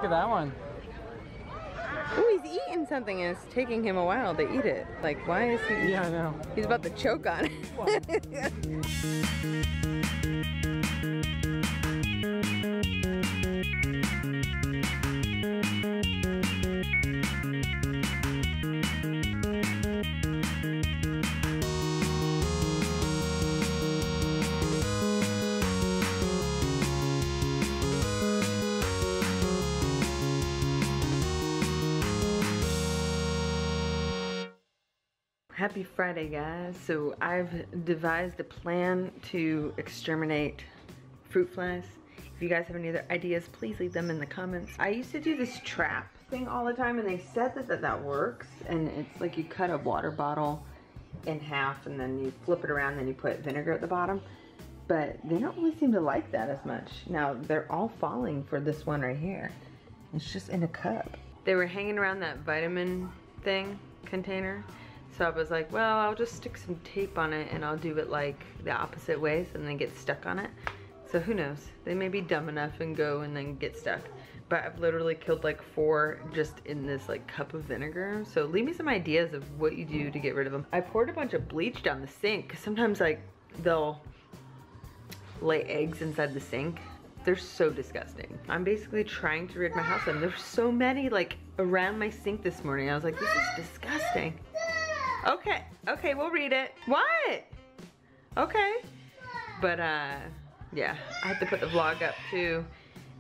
look at that one. Oh, he's eating something and it's taking him a while to eat it. Like, why is he? Yeah, I know. He's about to choke on it. Happy Friday, guys. So I've devised a plan to exterminate fruit flies. If you guys have any other ideas, please leave them in the comments. I used to do this trap thing all the time and they said that works. And it's like you cut a water bottle in half and then you flip it around and then you put vinegar at the bottom. But they don't really seem to like that as much. Now they're all falling for this one right here. It's just in a cup. They were hanging around that vitamin thing container. So I was like, well, I'll just stick some tape on it and I'll do it like the opposite way so then they get stuck on it. So who knows? They may be dumb enough and go and then get stuck. But I've literally killed like 4 just in this like cup of vinegar. So leave me some ideas of what you do to get rid of them. I poured a bunch of bleach down the sink because sometimes like they'll lay eggs inside the sink. They're so disgusting. I'm basically trying to rid my house of them. There's so many like around my sink this morning. I was like, this is disgusting. Okay, okay, we'll read it. What? Okay. But yeah, I have to put the vlog up too.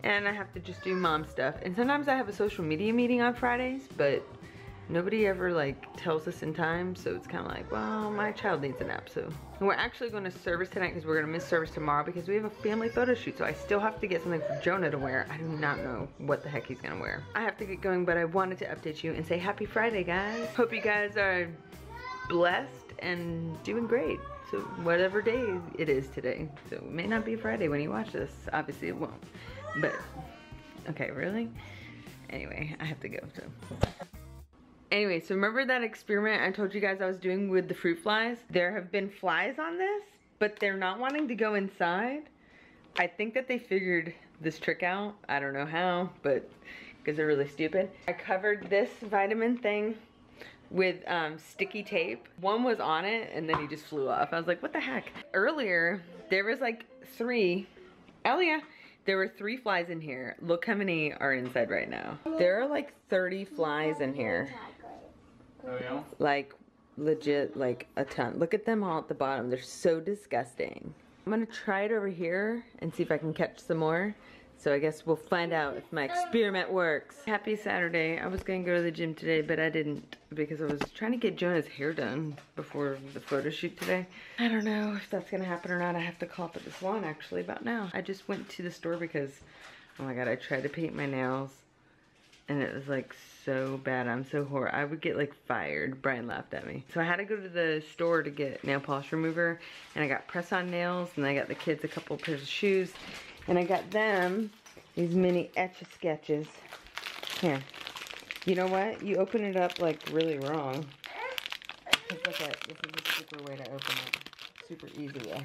And I have to just do mom stuff. And sometimes I have a social media meeting on Fridays, but nobody ever like tells us in time. So it's kind of like, well, my child needs a nap. So and we're actually going to service tonight because we're going to miss service tomorrow because we have a family photo shoot. So I still have to get something for Jonah to wear. I do not know what the heck he's going to wear. I have to get going, but I wanted to update you and say happy Friday, guys. Hope you guys are blessed and doing great. So whatever day it is today. So it may not be Friday when you watch this. Obviously it won't. But, okay, really? Anyway, I have to go, so. Anyway, so remember that experiment I told you guys I was doing with the fruit flies? There have been flies on this, but they're not wanting to go inside. I think that they figured this trick out. I don't know how, but because they're really stupid. I covered this vitamin thing with sticky tape. One was on it and then he just flew off. I was like, what the heck? Earlier, there was like 3, Elia, there were 3 flies in here. Look how many are inside right now. There are like 30 flies in here. Oh yeah? Like legit, like a ton. Look at them all at the bottom. They're so disgusting. I'm gonna try it over here and see if I can catch some more. So I guess we'll find out if my experiment works. Happy Saturday. I was gonna go to the gym today, but I didn't because I was trying to get Jonah's hair done before the photo shoot today. I don't know if that's gonna happen or not. I have to call up at the salon actually about now. I just went to the store because, oh my God, I tried to paint my nails and it was like so bad. I'm so horrible. I would get like fired. Brian laughed at me. So I had to go to the store to get nail polish remover and I got press-on nails and I got the kids a couple pairs of shoes. And I got them these mini etch-a-sketches. Here. You know what? You open it up like really wrong. Look at this is a super way to open it. Super easy way.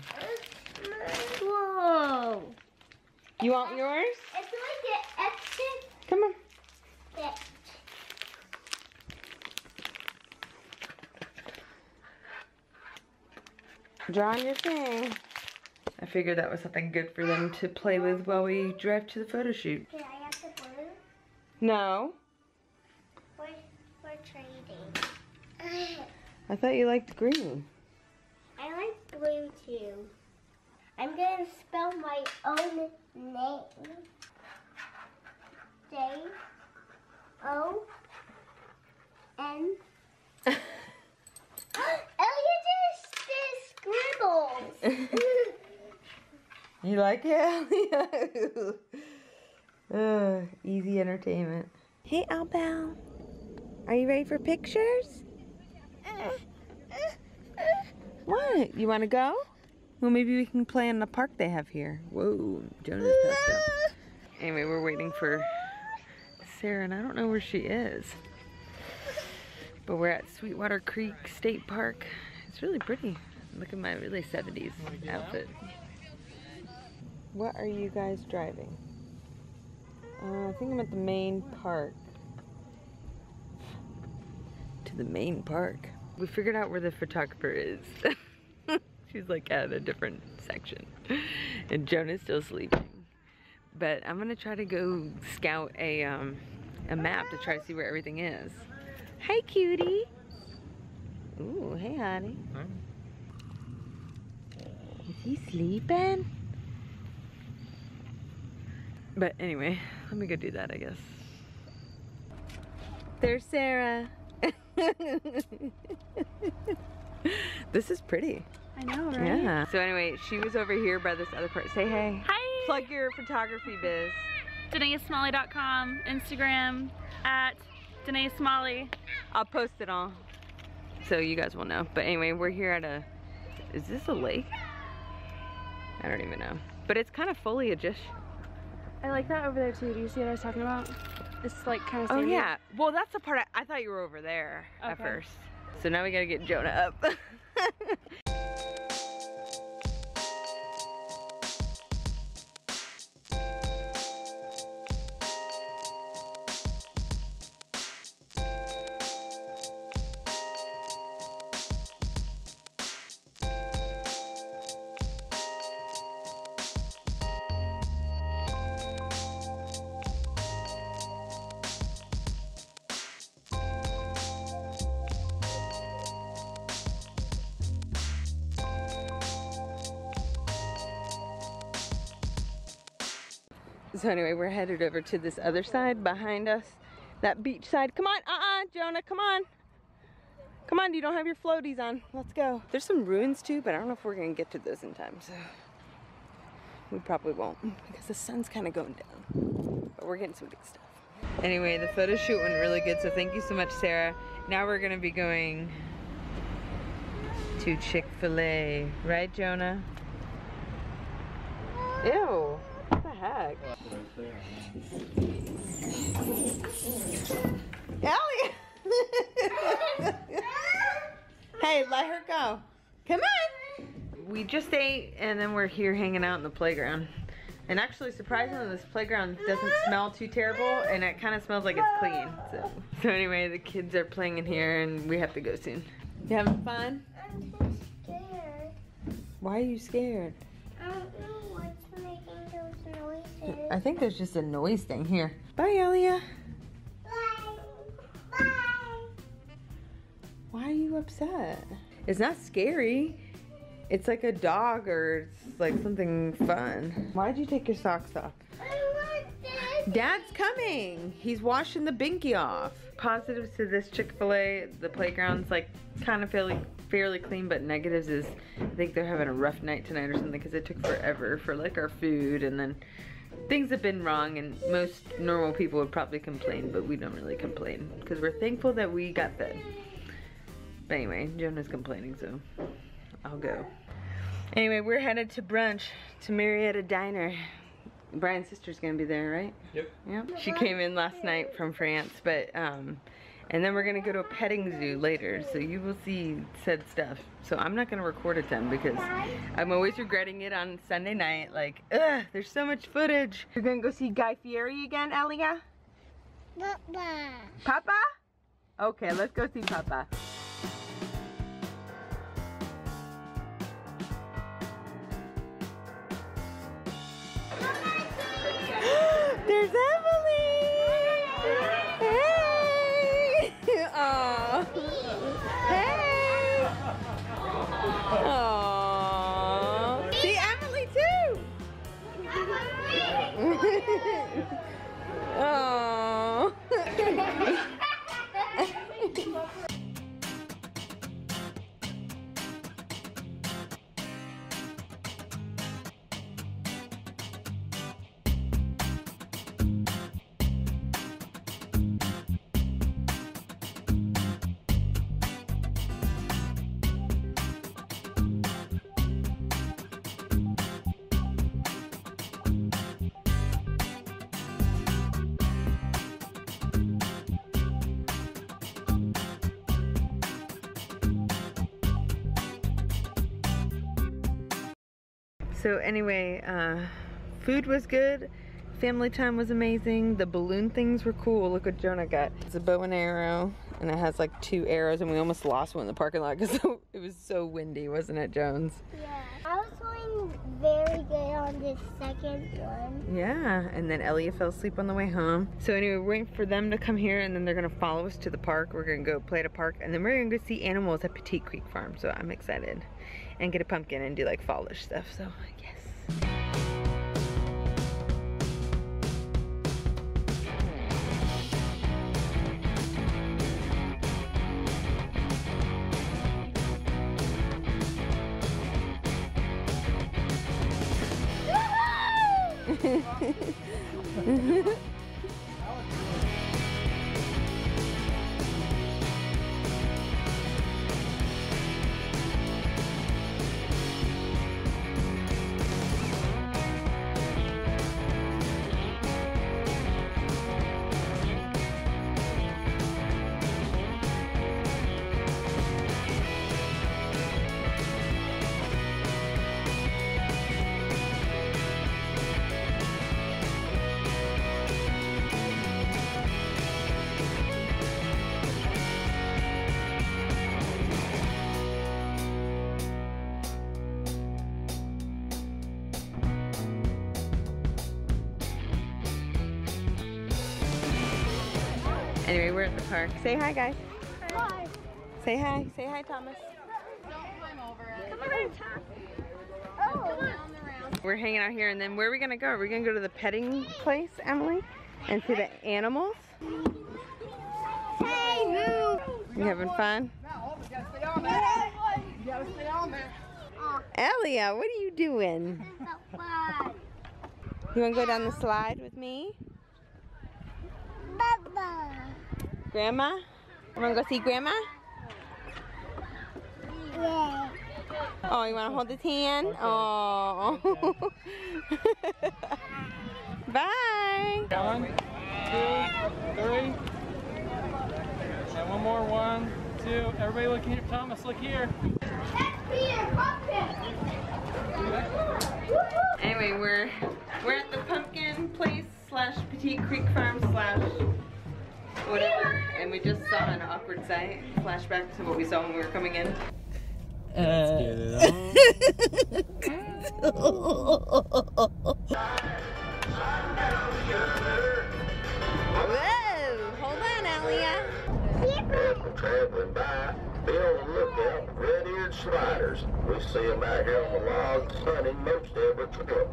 Whoa. You want yours? It's like an etching. Come on. Draw on your thing. I figured that was something good for them to play with while we drive to the photo shoot. Can I have the blue? No. We're trading. I thought you liked green. I like blue too. I'm gonna spell my own name. J-O-N. Elliot just did scribbles. You like it? Easy entertainment. Hey, Albell. Are you ready for pictures? What? You want to go? Well, maybe we can play in the park they have here. Whoa, Jonah's passed up. Anyway, we're waiting for Sarah, and I don't know where she is. But we're at Sweetwater Creek State Park. It's really pretty. Look at my really 70s outfit. What are you guys driving? I think I'm at the main park. To the main park. We figured out where the photographer is. She's like at a different section. And Jonah's still sleeping. But I'm gonna try to go scout a map to try to see where everything is. Hey, cutie. Ooh, hey, honey. Is he sleeping? But anyway, let me go do that, I guess. There's Sarah. This is pretty. I know, right? Yeah. So anyway, she was over here by this other part. Say hey. Hi. Plug your photography biz. DanaeSmalley.com, Instagram at DanaeSmalley. I'll post it all so you guys will know. But anyway, we're here at a, is this a lake? I don't even know. But it's kind of foliage-ish. I like that over there too. Do you see what I was talking about? It's like kind of Oh yeah. Well, that's the part I thought you were over there at first. So now we gotta get Jonah up. So anyway, we're headed over to this other side behind us. That beach side. Come on, Jonah, come on. Come on, you don't have your floaties on. Let's go. There's some ruins too, but I don't know if we're gonna get to those in time, so. We probably won't, because the sun's kind of going down. But we're getting some big stuff. Anyway, the photo shoot went really good, so thank you so much, Sarah. Now we're gonna be going to Chick-fil-A. Right, Jonah? Ew. What the heck? Ellie! Hey, let her go. Come on! We just ate and then we're here hanging out in the playground. And actually, surprisingly, this playground doesn't smell too terrible and it kind of smells like it's clean. So anyway, the kids are playing in here and we have to go soon. You having fun? I'm so scared. Why are you scared? I don't know what's making those noises. I think there's just a noise thing here. Bye, Elia. Bye. Bye. Why are you upset? It's not scary. It's like a dog or it's like something fun. Why'd you take your socks off? I want this. Dad's coming. He's washing the binky off. Positives to this Chick-fil-A, the playground's like kind of fairly clean, but negatives is I think they're having a rough night tonight or something because it took forever for like our food, and then things have been wrong, and most normal people would probably complain, but we don't really complain because we're thankful that we got fed. But anyway, Jonah's complaining, so I'll go. Anyway, we're headed to brunch to Marietta Diner. Brian's sister's gonna be there, right? Yep. Yep. She came in last night from France, but and then we're gonna go to a petting zoo later, so you will see said stuff. So I'm not gonna record it then because I'm always regretting it on Sunday night. Like, ugh, there's so much footage. You're gonna go see Guy Fieri again, Elia? Papa. Papa? Okay, let's go see Papa. There's Emily! Hey! Aww. Hey! Aww. See Emily too! Aww. So anyway, food was good. Family time was amazing. The balloon things were cool. Look what Jonah got. It's a bow and arrow, and it has like 2 arrows, and we almost lost one in the parking lot because it was so windy, wasn't it, Jones? Yeah. I was doing very good on this second one. Yeah, and then Elliot fell asleep on the way home. So anyway, we're waiting for them to come here, and then they're gonna follow us to the park. We're gonna go play at a park, and then we're gonna go see animals at Pettit Creek Farm. So I'm excited. And get a pumpkin and do like fallish stuff, so yes. Anyway, we're at the park. Say hi, guys. Hi. Say hi. Say hi, Thomas. Don't climb over it. Come on, Tom. Oh. We're hanging out here, and then where are we gonna go? Are we gonna go to the petting place, Emily? And see the animals? Hey, move. You having fun? You gotta stay on there. You gotta stay on there. Elia, what are you doing? This is so fun. You wanna go down the slide with me? Baba. Grandma? You wanna go see Grandma? Yeah. Oh, you wanna hold his hand? Okay. Oh. Okay. Bye. 1, 2, 3. And one more. 1, 2. Everybody look here. Thomas, look here. Anyway, we're at the pumpkin place slash Pettit Creek Farm slash whatever, and we just saw an awkward sight. Flashback to what we saw when we were coming in. Whoa! Hold on, Elia. Traveling by, be on the lookout, red-eared sliders. We see them out here on the logs hunting most every trip.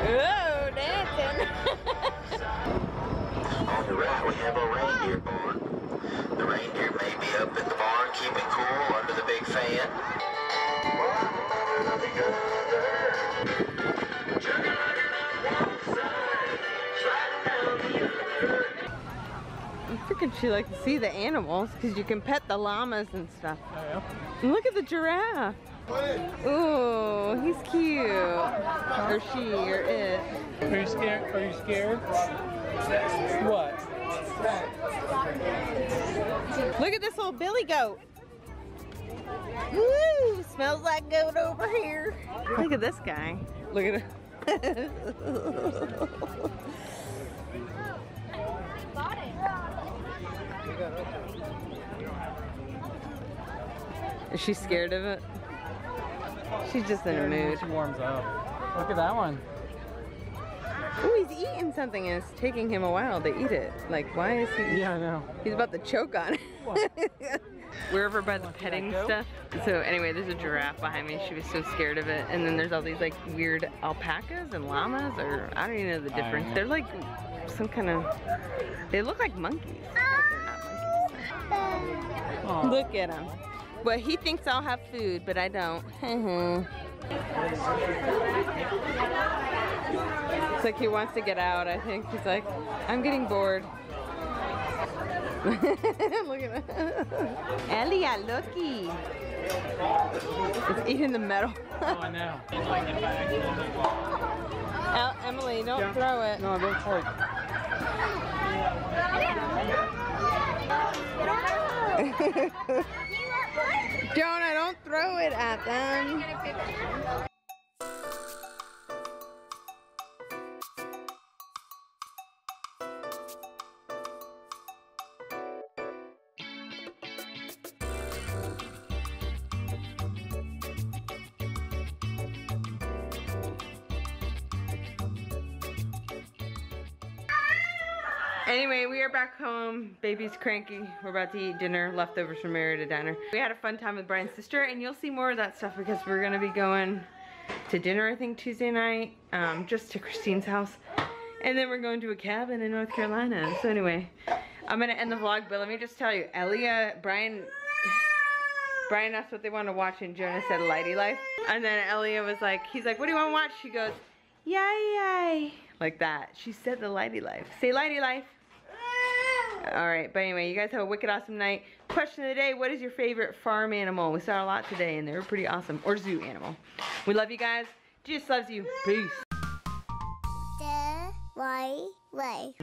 Whoa, dancing. On the right, we have a reindeer barn. The reindeer may be up in the barn, keeping cool under the big fan. I'm freaking she like to see the animals because you can pet the llamas and stuff. Oh, yeah. And look at the giraffe. Ooh, he's cute. Or she, or it. Are you scared? Are you scared? What? Look at this little billy goat. Woo! Smells like goat over here. Look at this guy. Look at it. Is she scared of it? She's just in a mood. She warms up. Look at that one. Oh, he's eating something and it's taking him a while to eat it. Like, why is he? Yeah, I know. He's about to choke on it. We're over by the petting stuff. So anyway, there's a giraffe behind me. She was so scared of it. And then there's all these like weird alpacas and llamas, or I don't even know the difference. They're like some kind of, they look like monkeys, but they're not monkeys. Aw. Look at him. Well, he thinks I'll have food, but I don't. It's like he wants to get out, I think. He's like, I'm getting bored. Look at that. Elia, looky. It's eating the metal. Oh, I know. Emily, don't throw it. No, don't throw it. Jonah, don't throw it at them. Anyway, we are back home. Baby's cranky. We're about to eat dinner, leftovers from Mary to diner. We had a fun time with Brian's sister, and you'll see more of that stuff because we're gonna be going to dinner, I think, Tuesday night, just to Christine's house. And then we're going to a cabin in North Carolina. So anyway, I'm gonna end the vlog, but let me just tell you, Brian asked what they want to watch, and Jonah said Leighty Life. And then Elia was like, he's like, what do you want to watch? She goes, yay, yay. Like that. She said the Leighty Life. Say Leighty Life. Alright, but anyway, you guys have a wicked awesome night. Question of the day, what is your favorite farm animal? We saw a lot today and they were pretty awesome. Or zoo animal. We love you guys. Jesus loves you. Peace. The right way.